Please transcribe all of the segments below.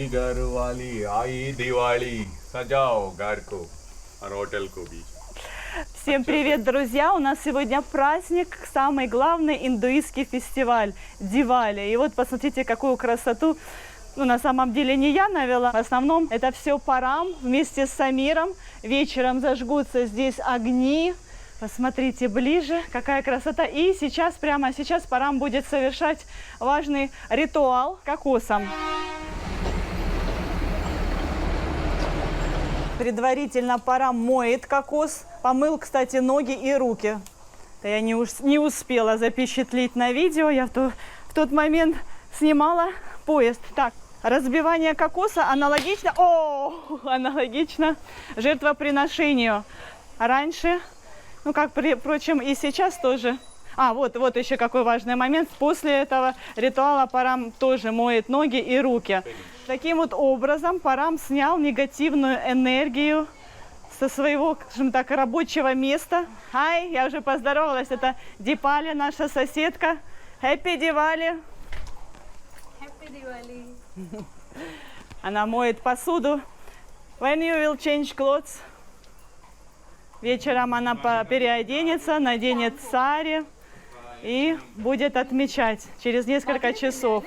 अपने घर वाली आई दिवाली सजाओ घर को और होटल को भी. Всем привет, друзья! У нас сегодня праздник, самый главный индуистский фестиваль Дивали. И вот посмотрите, какую красоту, на самом деле не я навела. В основном это все Парам вместе с Самиром. Вечером зажгутся здесь огни. Посмотрите ближе, какая красота. И сейчас, прямо сейчас Парам будет совершать важный ритуал кокосом. Предварительно Парам моет кокос, помыл, кстати, ноги и руки. Это я не успела запечатлеть на видео, я в тот момент снимала поезд. Так, разбивание кокоса аналогично жертвоприношению. Раньше, впрочем, и сейчас тоже. Вот еще какой важный момент. После этого ритуала Парам тоже моет ноги и руки. Таким вот образом Парам снял негативную энергию со своего, скажем так, рабочего места. Я уже поздоровалась. Это Дипали, наша соседка. Happy Diwali! Happy Diwali! Она моет посуду. When you will change clothes? Вечером она переоденется, наденет сари и будет отмечать через несколько часов.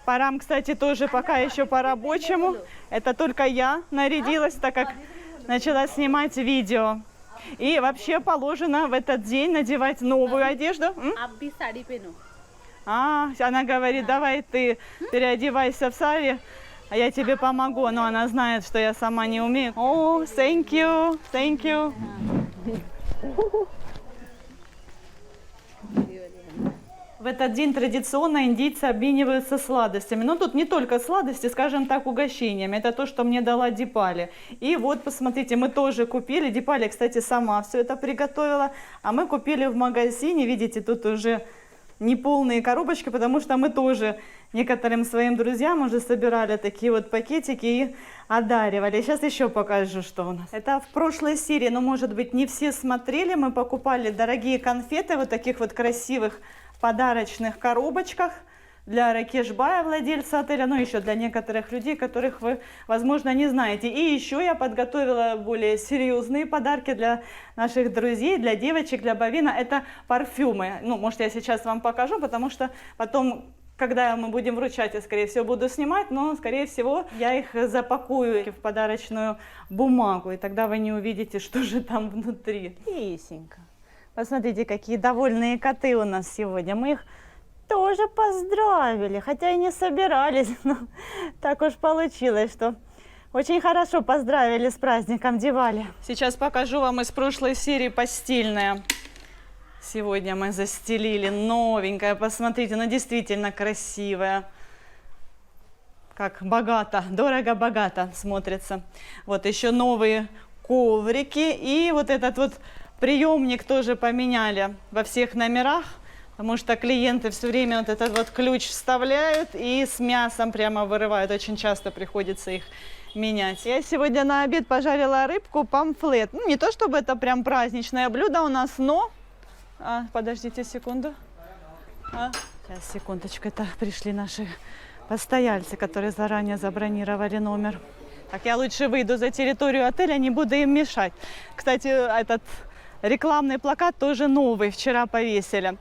Парам, кстати, тоже пока еще по-рабочему. Это только я нарядилась, так как начала снимать видео. И вообще положено в этот день надевать новую одежду. Она говорит, давай ты переодевайся в сари, а я тебе помогу. Но она знает, что я сама не умею. Thank you, thank you. В этот день традиционно индийцы обмениваются сладостями. Но тут не только сладости, скажем так, угощениями. Это то, что мне дала Дипали. И вот, посмотрите, мы тоже купили. Дипали, кстати, сама все это приготовила. А мы купили в магазине. Видите, тут уже неполные коробочки, потому что мы тоже некоторым своим друзьям уже собирали такие вот пакетики и одаривали. Сейчас еще покажу, что у нас. Это в прошлой серии, но, может быть, не все смотрели. Мы покупали дорогие конфеты, вот таких вот красивых подарочных коробочках для Ракешбая, владельца отеля, еще для некоторых людей, которых вы, возможно, не знаете. И еще я подготовила более серьезные подарки для наших друзей, для девочек, для Бавина. Это парфюмы. Может, я сейчас вам покажу, потому что потом, когда мы будем вручать, я, скорее всего, буду снимать, но, скорее всего, я их запакую в подарочную бумагу, и тогда вы не увидите, что же там внутри. Кисенька. Посмотрите, какие довольные коты у нас сегодня. Мы их тоже поздравили, хотя и не собирались. Но так уж получилось, что очень хорошо поздравили с праздником Дивали. Сейчас покажу вам из прошлой серии постельное. Сегодня мы застелили новенькое. Посмотрите, действительно красивое. Как богато, дорого-богато смотрится. Вот еще новые коврики. И вот этот вот приемник тоже поменяли во всех номерах, потому что клиенты все время вот этот вот ключ вставляют и с мясом прямо вырывают. Очень часто приходится их менять. Я сегодня на обед пожарила рыбку помфлет. Не то чтобы это прям праздничное блюдо у нас, но... подождите секунду. Сейчас, секундочку. Это пришли наши постояльцы, которые заранее забронировали номер. Так, я лучше выйду за территорию отеля, не буду им мешать. Кстати, этот рекламный плакат тоже новый, вчера повесили.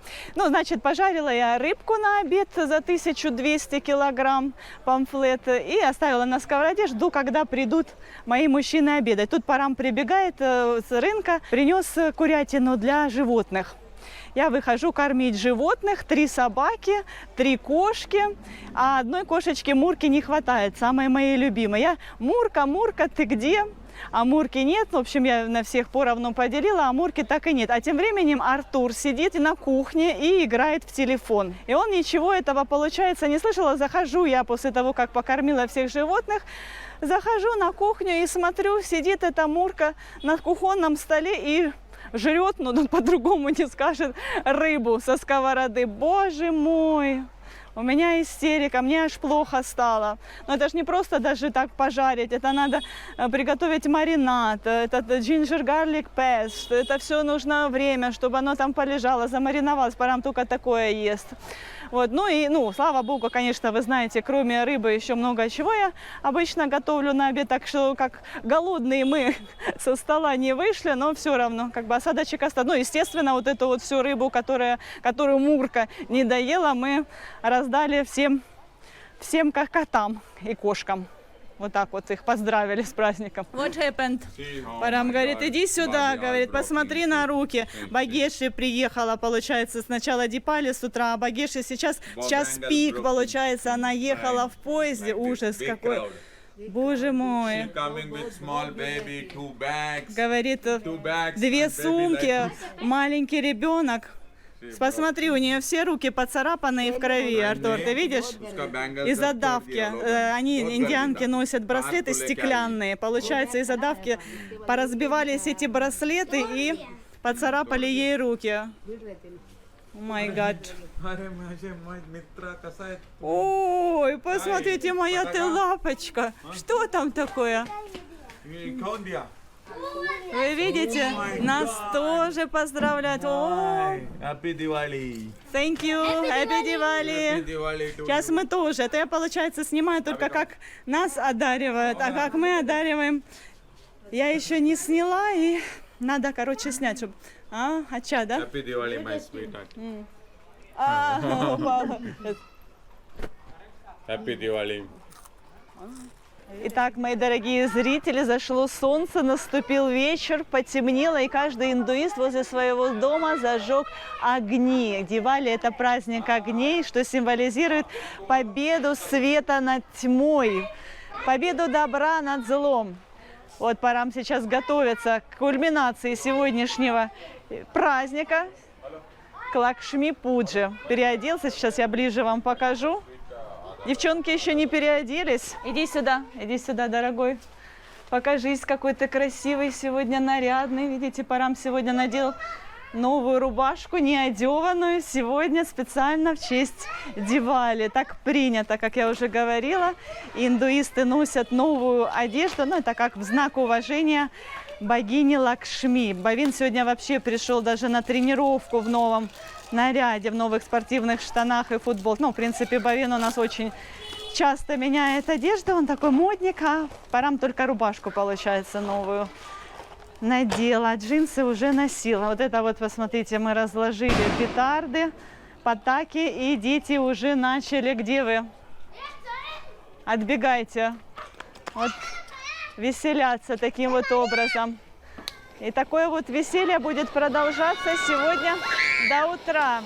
Пожарила я рыбку на обед за 1200 килограмм помфлет и оставила на сковороде, жду, когда придут мои мужчины обедать. Тут Парам прибегает с рынка, принес курятину для животных. Я выхожу кормить животных, 3 собаки, 3 кошки, а одной кошечки Мурки не хватает, самой моей любимой. Я: Мурка, Мурка, ты где? А Мурки нет. В общем, я на всех поровну поделила, а Мурки так и нет. А тем временем Артур сидит на кухне и играет в телефон. И он ничего этого, получается, не слышала. Захожу я после того, как покормила всех животных, захожу на кухню и смотрю, сидит эта Мурка на кухонном столе и жрет, по-другому не скажет, рыбу со сковороды. Боже мой! У меня истерика, мне аж плохо стало. Но это же не просто даже так пожарить, это надо приготовить маринад, это ginger garlic paste, это все нужно время, чтобы оно там полежало, замариновалось, Парам только такое ест. Вот, ну и, слава богу, конечно, вы знаете, кроме рыбы еще много чего я обычно готовлю на обед, так что как голодные мы со стола не вышли, но все равно, как бы осадочек остался. Ну, естественно, вот эту вот всю рыбу, которую Мурка не доела, мы раздали всем как котам и кошкам. Вот так вот их поздравили с праздником. What happened? Парам говорит, иди сюда, говорит, посмотри на руки. Багеши приехала, получается, сначала Дипали с утра, а Багеши сейчас час пик, получается, она ехала в поезде. Ужас какой. Боже мой. Говорит, 2 сумки, маленький ребенок. Посмотри, у нее все руки поцарапаны и в крови, Артур, ты видишь? Из-за давки. Они, индианки, носят браслеты стеклянные. Получается, из-за давки поразбивались эти браслеты и поцарапали ей руки. О май гад. Ой, посмотрите, моя ты лапочка. Что там такое? Вы видите, нас тоже поздравляют. О, Happy Diwali! thank you, happy Diwali. Сейчас мы тоже. Это я, получается, снимаю только как нас одаривают, а как мы одариваем. Я еще не сняла и надо, короче, снять, чтобы... Ача, да? Happy Diwali, my sweetheart. Упала. Happy Diwali. Итак, мои дорогие зрители, зашло солнце, наступил вечер, потемнело, и каждый индуист возле своего дома зажег огни. Дивали – это праздник огней, что символизирует победу света над тьмой, победу добра над злом. Вот Парам сейчас готовится к кульминации сегодняшнего праздника, к Лакшми-пудже. Переоделся, сейчас я ближе вам покажу. Девчонки еще не переоделись. Иди сюда, дорогой. Покажись, какой ты красивый сегодня, нарядный. Видите, Парам сегодня надел новую рубашку, неодеванную. Сегодня специально в честь Дивали. Так принято, как я уже говорила. Индуисты носят новую одежду. Ну, это как в знак уважения богини Лакшми. Бавин сегодня вообще пришел даже на тренировку в новом наряде, в новых спортивных штанах и футбол. Ну, в принципе, Бавин у нас очень часто меняет одежду, он такой модник, а Парам только рубашку, получается, новую надела, а джинсы уже носила. Вот это вот, посмотрите, мы разложили петарды, патаки, и дети уже начали, где вы? Отбегайте. Вот веселятся таким вот образом. И такое вот веселье будет продолжаться сегодня до утра.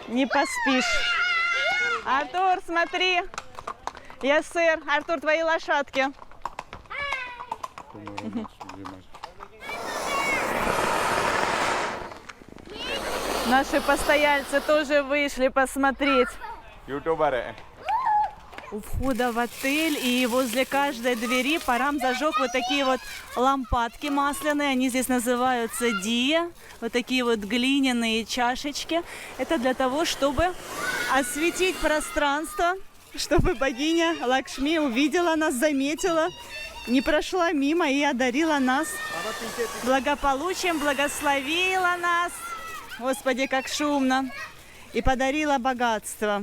Не поспишь. Артур, смотри. Я сэр. Артур, твои лошадки. Наши постояльцы тоже вышли посмотреть. Ютуберы. У входа в отель и возле каждой двери Парам зажег вот такие вот лампадки масляные. Они здесь называются дия. Вот такие вот глиняные чашечки. Это для того, чтобы осветить пространство, чтобы богиня Лакшми увидела нас, заметила, не прошла мимо и одарила нас благополучием, благословила нас. Господи, как шумно. И подарила богатство.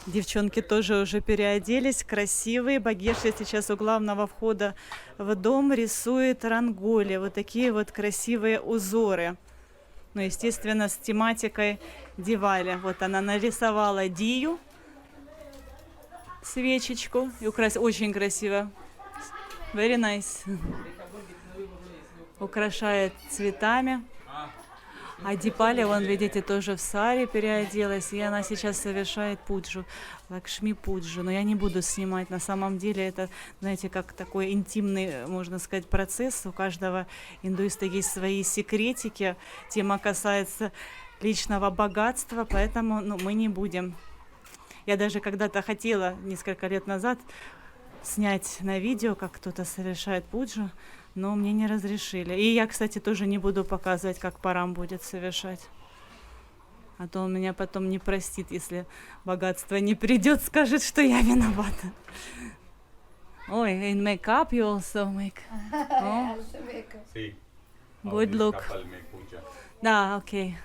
Девчонки тоже уже переоделись, красивые. Багеша сейчас у главного входа в дом рисует ранголи. Вот такие вот красивые узоры. Ну, естественно, с тематикой Дивали. Вот она нарисовала Дию, свечечку. И очень красиво. Very nice. Украшает цветами. А Дипали, вон, видите, тоже в саре переоделась, и она сейчас совершает пуджу, Лакшми-пуджу. Но я не буду снимать, на самом деле это, знаете, как такой интимный, можно сказать, процесс. У каждого индуиста есть свои секретики, тема касается личного богатства, поэтому мы не будем. Я даже когда-то хотела, несколько лет назад, снять на видео, как кто-то совершает пуджу, но мне не разрешили. И я, кстати, тоже не буду показывать, как Парам будет совершать. А то он меня потом не простит, если богатство не придет, скажет, что я виновата. Ой, in makeup you also make. Oh. See. Good look. Да, окей.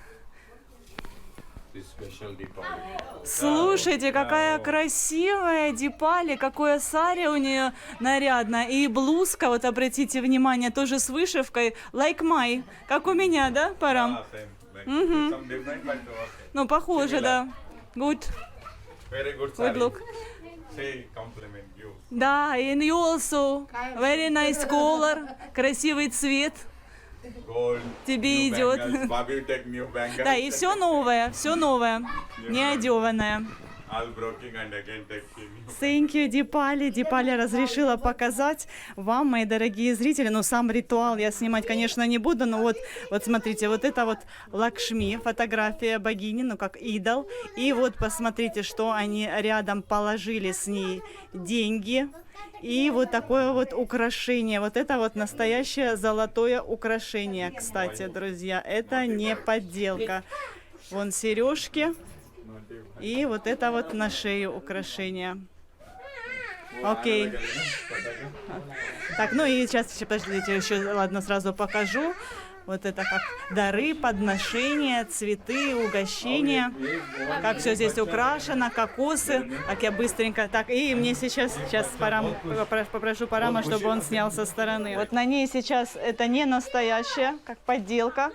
This special Deepavali. Слушайте, какая красивая Дипали, какое сари у нее нарядное. И блузка, вот обратите внимание, тоже с вышивкой, like my, как у меня, да, Парам? Ah, same. Like, some different, but okay. Ну, похоже, да. Good, Very good good saree. look. Say compliment you. Да, and you also very nice color, красивый цвет. Gold. Тебе new идет. bangles. Bobby take new bangles. Да, и все новое, не одеванное. All broken and again take new. Thank you, Дипали. Дипали разрешила показать вам, мои дорогие зрители. Ну, сам ритуал я снимать, конечно, не буду, но вот смотрите, вот это вот Лакшми, фотография богини, ну, как идол. И вот посмотрите, что они рядом положили с ней деньги. И вот такое вот украшение. Вот это вот настоящее золотое украшение, кстати, друзья. Это не подделка. Вон сережки. И вот это вот на шею украшение. Окей. Так, ну и сейчас, подождите, еще, ладно, сразу покажу. Вот это как дары, подношения, цветы, угощения. Как все здесь украшено, кокосы. Как я быстренько... Так, и мне сейчас попрошу Парама, чтобы он снял со стороны. Вот на ней сейчас это не настоящая, как подделка.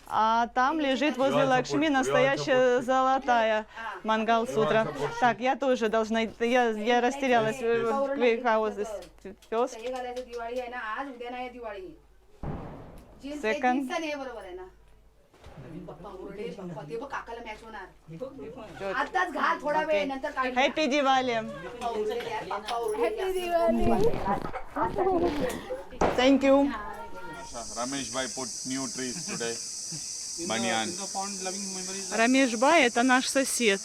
А там лежит возле Лакшми настоящая золотая Мангал-сутра. Так, я тоже должна... Я растерялась. Пес. Second. Happy Diwali. Thank you. Ramesh bhai put new trees today. Banyan. Рамеш Бай – это наш сосед.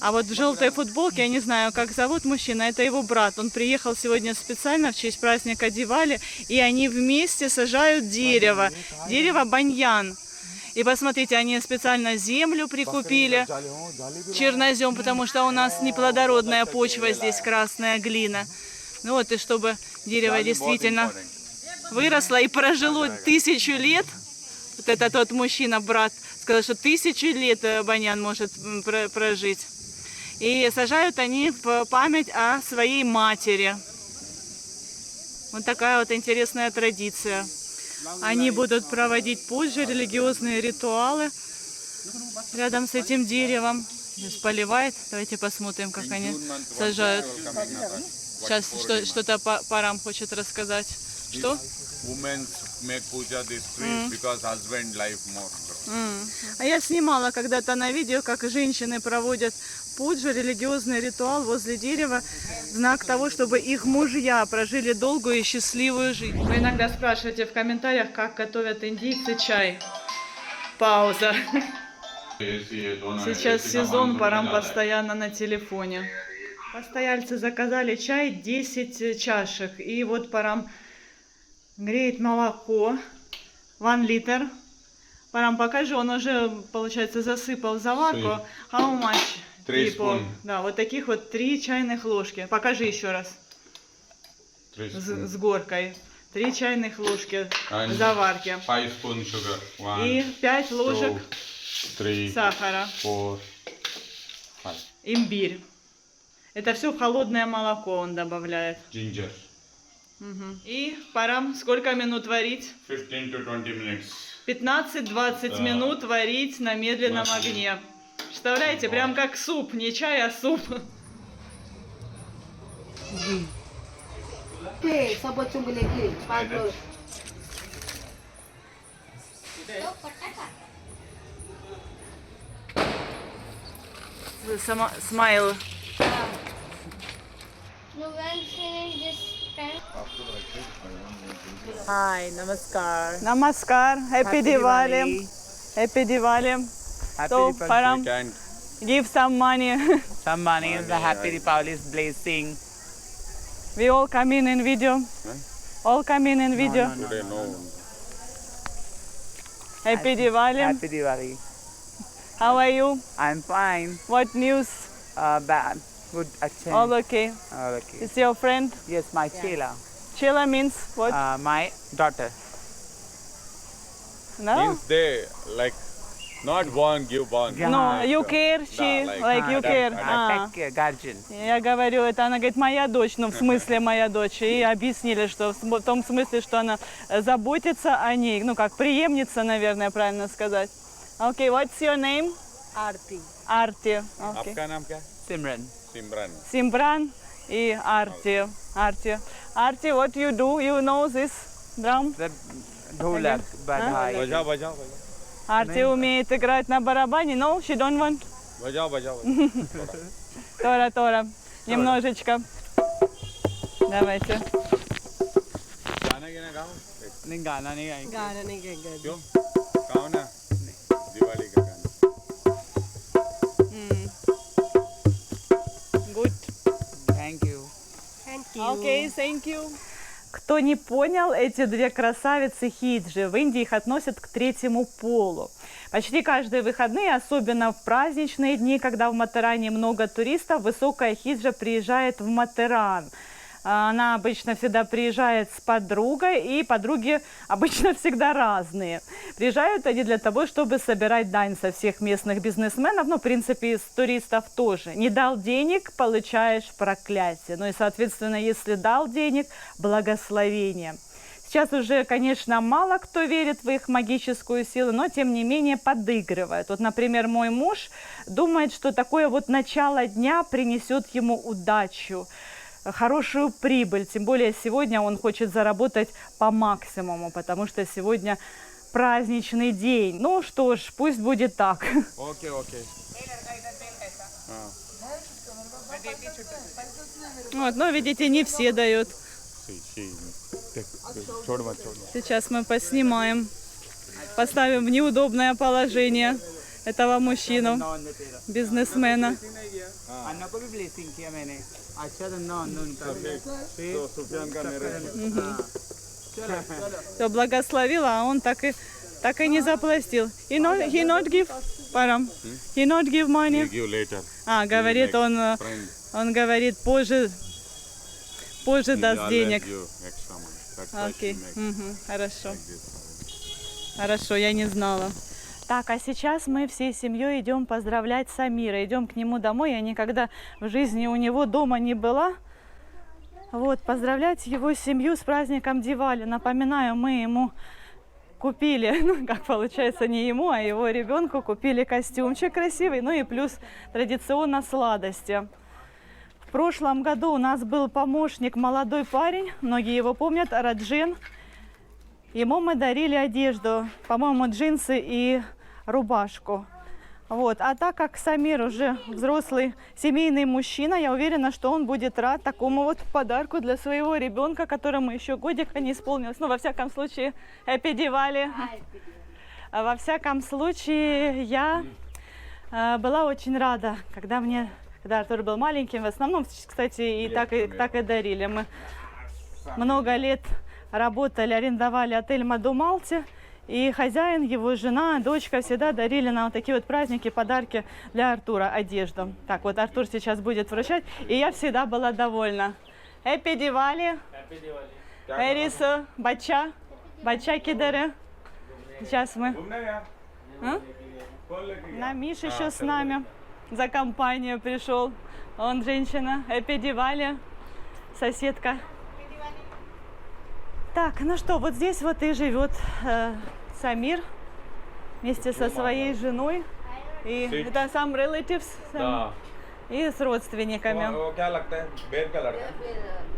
А вот в желтой футболке, я не знаю, как зовут мужчина, это его брат. Он приехал сегодня специально в честь праздника Дивали, и они вместе сажают дерево. Дерево баньян. И посмотрите, они специально землю прикупили, чернозем, потому что у нас неплодородная почва здесь, красная глина. Ну вот, и чтобы дерево действительно выросло и прожило 1000 лет. Вот это тот мужчина, брат, сказал, что 1000 лет баньян может прожить. И сажают они в память о своей матери. Вот такая вот интересная традиция. Они будут проводить позже религиозные ритуалы рядом с этим деревом. Здесь поливает. Давайте посмотрим, как они сажают. Сейчас что-то Парам хочет рассказать. Что? Women make puja this trees because husband life more. А я снимала когда-то на видео, как женщины проводят пуджу, религиозный ритуал возле дерева, в знак того, чтобы их мужья прожили долгую и счастливую жизнь. Вы иногда спрашиваете в комментариях, как готовят индийцы чай. Пауза. Сейчас сезон, Парам постоянно на телефоне. Постояльцы заказали чай 10 чашек. И вот Парам греет молоко. 1 литр. Парам, покажи, он уже, получается, засыпал заварку. How much? 3 spoon. Да, вот таких вот 3 чайных ложки. Покажи еще раз. 3 С горкой. 3 чайных ложки заварки. 5 spoon sugar. 1, И 5 ложек 3, сахара. 4, 5. Имбирь. Это все в холодное молоко он добавляет. Ginger. И Парам, сколько минут варить? 15 to 20 minutes. 15-20 минут варить на медленном огне. Представляете, прям как суп, не чай, а суп. सब बच्चों को लेके 5 लोग Смайл. No one finish this pen. Hi, namaskar. Намаскар. Happy Diwali. Happy Diwali. Happy So, Diwali. Param, Can't. give some money. Some money is the Happy Diwali's blessing. We all come in video. All come in video. Today no. Happy Diwali. Happy Diwali. How are you? I'm fine. What news? Bad. Good. All okay. All okay. Is your friend? Yes, my Sheila. Sheila means what? My daughter. No? Means they like not one give one. Yeah. No, Like, you care, she, like, like you adapt, care. adapt. А. Take care, guardian. Я говорю, это она говорит, моя дочь, ну в смысле моя дочь. И объяснили, что в том смысле, что она заботится о ней, ну как преемница, наверное, правильно сказать. Okay, what's your name? Aarti. Arti. Okay. आपका नाम क्या है? Simran. सिमरन. Симбран и Арти. Арти. Арти, what you do? You know this drum? The dholak, but high. बजाओ बजाओ बजाओ. Арти умеет играть на барабане. No, she don't want. बजाओ बजाओ. Тора. Немножечко. Давайте. गाना गिना गाओ. नहीं गाना नहीं गाएंगे. गाना नहीं गाएंगे. क्यों? गाओ ना. दिवाली का गाना. Good. Thank you. Thank you. Okay, thank you. Кто не понял, эти две красавицы хиджи, в Индии их относят к третьему полу. Почти каждые выходные, особенно в праздничные дни, когда в Матаране много туристов, высокая хиджа приезжает в Матаран. Она обычно всегда приезжает с подругой, и подруги обычно всегда разные. Приезжают они для того, чтобы собирать дань со всех местных бизнесменов, ну, в принципе, из туристов тоже. Не дал денег, получаешь проклятие. Ну и, соответственно, если дал денег, благословение. Сейчас уже, конечно, мало кто верит в их магическую силу, но, тем не менее, подыгрывают. Вот, например, мой муж думает, что такое вот начало дня принесет ему удачу, хорошую прибыль. Тем более сегодня он хочет заработать по максимуму, потому что сегодня праздничный день. Ну что ж, пусть будет так. Okay okay. Вот, но видите, не все дают. छोड़ मत छोड़. Сейчас мы поснимаем, поставим в неудобное положение этого мужчину, бизнесмена. अन्ना को भी blessing किया मैंने. अच्छा धंधा अन्ना उनका. तो सुफियान का मेरे. Все благословила, а он так и не заплатил. He not give, Парам. He not give money. You give later. А, говорит он, Friend. он говорит, позже He даст always денег. give extra money. That's why Окей, she makes хорошо. like this. Хорошо, я не знала. Так, а сейчас мы всей семьей идем поздравлять Самира. Идем к нему домой. Я никогда в жизни у него дома не была. Вот, поздравлять его семью с праздником Дивали. Напоминаю, мы ему купили, ну, как получается, не ему, а его ребенку купили костюмчик красивый, ну и плюс традиционно сладости. В прошлом году у нас был помощник, молодой парень, многие его помнят, Раджин. Ему мы дарили одежду, по-моему, джинсы и рубашку. Вот. А так как Самир уже взрослый семейный мужчина, я уверена, что он будет рад такому вот подарку для своего ребенка, которому еще годика не исполнилось. Ну, во всяком случае, Happy Diwali. Во всяком случае, я была очень рада, когда Артур был маленьким. В основном, кстати, и так и дарили. Мы много лет работали, арендовали отель Мадумалти, и хозяин, его жена, дочка всегда дарили нам вот такие вот праздники, подарки для Артура, одежду. Так, вот Артур сейчас будет вручать, и я всегда была довольна. Happy Diwali! Эрису, Бача Кидере. Сейчас мы... На Миша еще с нами за компанию пришел. Он женщина. Happy Diwali, соседка. Так, ну что, вот здесь вот и живет Самир вместе со своей женой. И это сам relatives Да. и с родственниками. वो क्या लगता है? बेर का लड़का.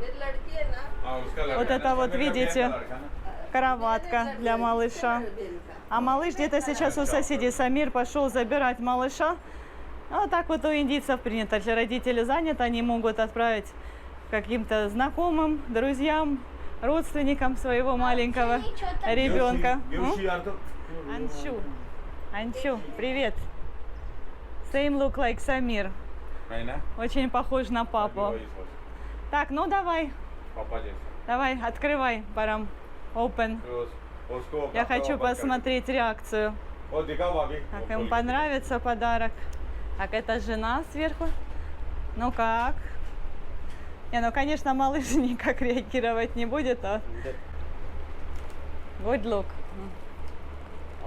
मेरी लड़की है ना, हाँ, उसका लड़का. Вот это вот, видите, кроватка для малыша. А малыш где-то сейчас у соседей. Самир пошел забирать малыша. Вот так вот у индийцев принято. Если родители заняты, они могут отправить каким-то знакомым, друзьям, родственникам своего маленького ребенка. Анчу, привет. Same look like Самир. Очень похож на папу. Так, ну давай, давай, открывай, Парам. Open. Я хочу посмотреть реакцию. Как им понравится подарок. Так, это жена сверху. Ну как? Не, ну, конечно, малыш никак реагировать не будет, а... Good look.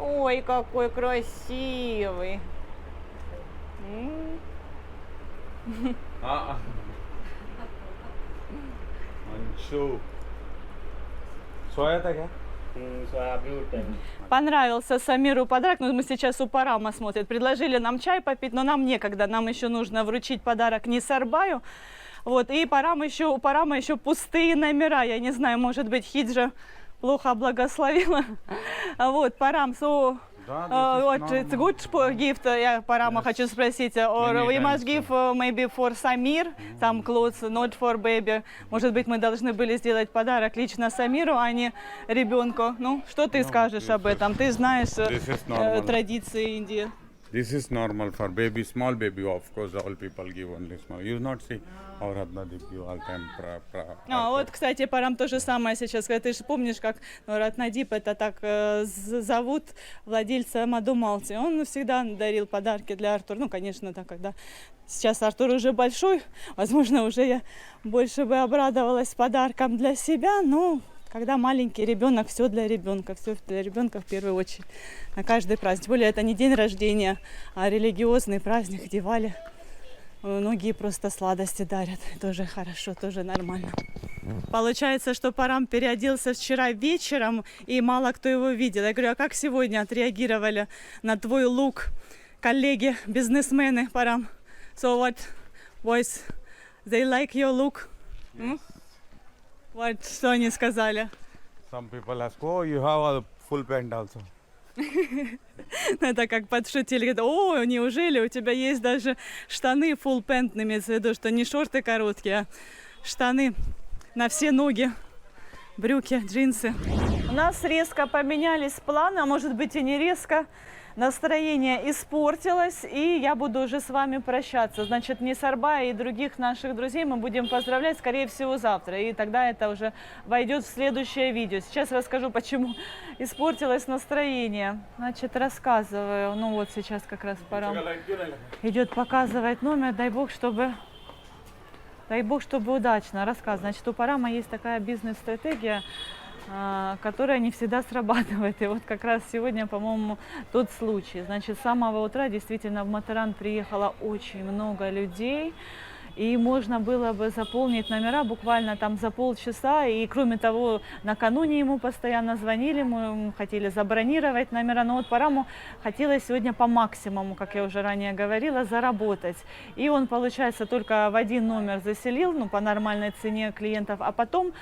Ой, какой красивый. अंशु सोया था क्या? Понравился Самиру подарок, но мы сейчас у Парама смотрят. Предложили нам чай попить, но нам некогда. Нам еще нужно вручить подарок Нисарбаю. Вот, и у Парама еще пустые номера. Я не знаю, может быть, Хиджа плохо благословила. Вот, Парам, what it's good gift, я Парама хочу спросить, or we must give maybe for Самир, some clothes, not for baby. Может быть, мы должны были сделать подарок лично Самиру, а не ребенку. Ну, что ты скажешь об этом? Ты знаешь традиции Индии. This is normal for baby, small baby. Of course, all people give only small. You not see our Ratnadeep give all time. Вот, кстати, Парам то же самое сейчас. Ты же помнишь, как Ратнадип, это так зовут владельца Мадумалти. Он всегда дарил подарки для Артура. Ну, конечно, так, когда сейчас Артур уже большой, возможно, уже я больше бы обрадовалась подарком для себя, но когда маленький ребенок, все для ребенка в первую очередь, на каждый праздник. Тем более это не день рождения, а религиозный праздник, Дивали. Многие просто сладости дарят, тоже хорошо, тоже нормально. Получается, что Парам переоделся вчера вечером, и мало кто его видел. Я говорю, а как сегодня отреагировали на твой лук коллеги, бизнесмены, Парам? So what, boys, they like your look? Вот что они сказали. Some people ask, oh, you have a full pant also. Это как подшутили, говорят, о, неужели у тебя есть даже штаны full pant, имеется в виду, что не шорты короткие, а штаны на все ноги, брюки, джинсы. У нас резко поменялись планы, а может быть и не резко. Настроение испортилось, и я буду уже с вами прощаться. Значит, Нисарбая и других наших друзей мы будем поздравлять, скорее всего, завтра. И тогда это уже войдет в следующее видео. Сейчас расскажу, почему испортилось настроение. Значит, рассказываю. Ну вот сейчас как раз пора. Идет показывать номер. Дай бог, чтобы удачно рассказывать. Значит, у Парама есть такая бизнес-стратегия, которая не всегда срабатывает. И вот как раз сегодня, по-моему, тот случай. Значит, с самого утра действительно в Матаран приехало очень много людей. И можно было бы заполнить номера буквально там за полчаса. И кроме того, накануне ему постоянно звонили, мы хотели забронировать номера. Но вот Параму хотелось сегодня по максимуму, как я уже ранее говорила, заработать. И он, получается, только в один номер заселил, ну, по нормальной цене клиентов, а потом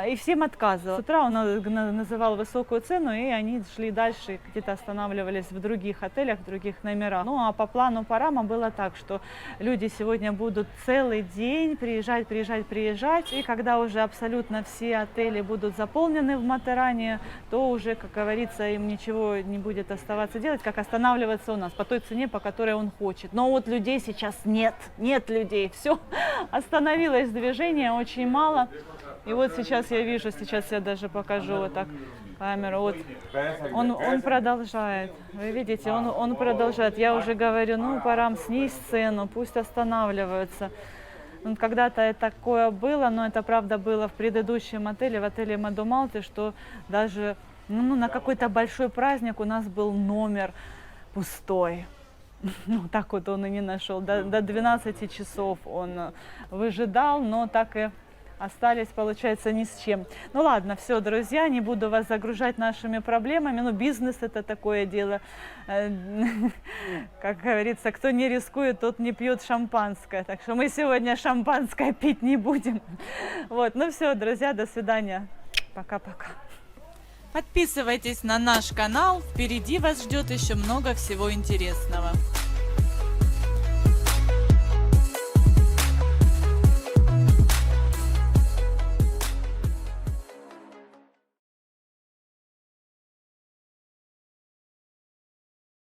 и всем отказывал. С утра он называл высокую цену, и они шли дальше, где-то останавливались в других отелях, в других номерах. Ну, а по плану Парама было так, что люди сегодня будут целый день приезжать. И когда уже абсолютно все отели будут заполнены в Матаране, то уже, как говорится, им ничего не будет оставаться делать, как останавливаться у нас по той цене, по которой он хочет. Но вот людей сейчас нет людей. Все, остановилось движение, очень мало. И вот сейчас я вижу, сейчас я даже покажу вот так камеру. Вот он продолжает. Вы видите, он продолжает. Я уже говорю, ну, Парам, снизь цену, пусть останавливаются. Ну, когда-то такое было, но это правда было в предыдущем отеле, в отеле Мадумалти, что даже на какой-то большой праздник у нас был номер пустой. Ну, так вот он и не нашел. До 12 часов он выжидал, но так и остались, получается, ни с чем. Ну ладно, все, друзья, не буду вас загружать нашими проблемами. Ну, бизнес это такое дело. Как говорится, кто не рискует, тот не пьет шампанское. Так что мы сегодня шампанское пить не будем. Вот, ну все, друзья, до свидания. Пока-пока. Подписывайтесь на наш канал. Впереди вас ждет еще много всего интересного.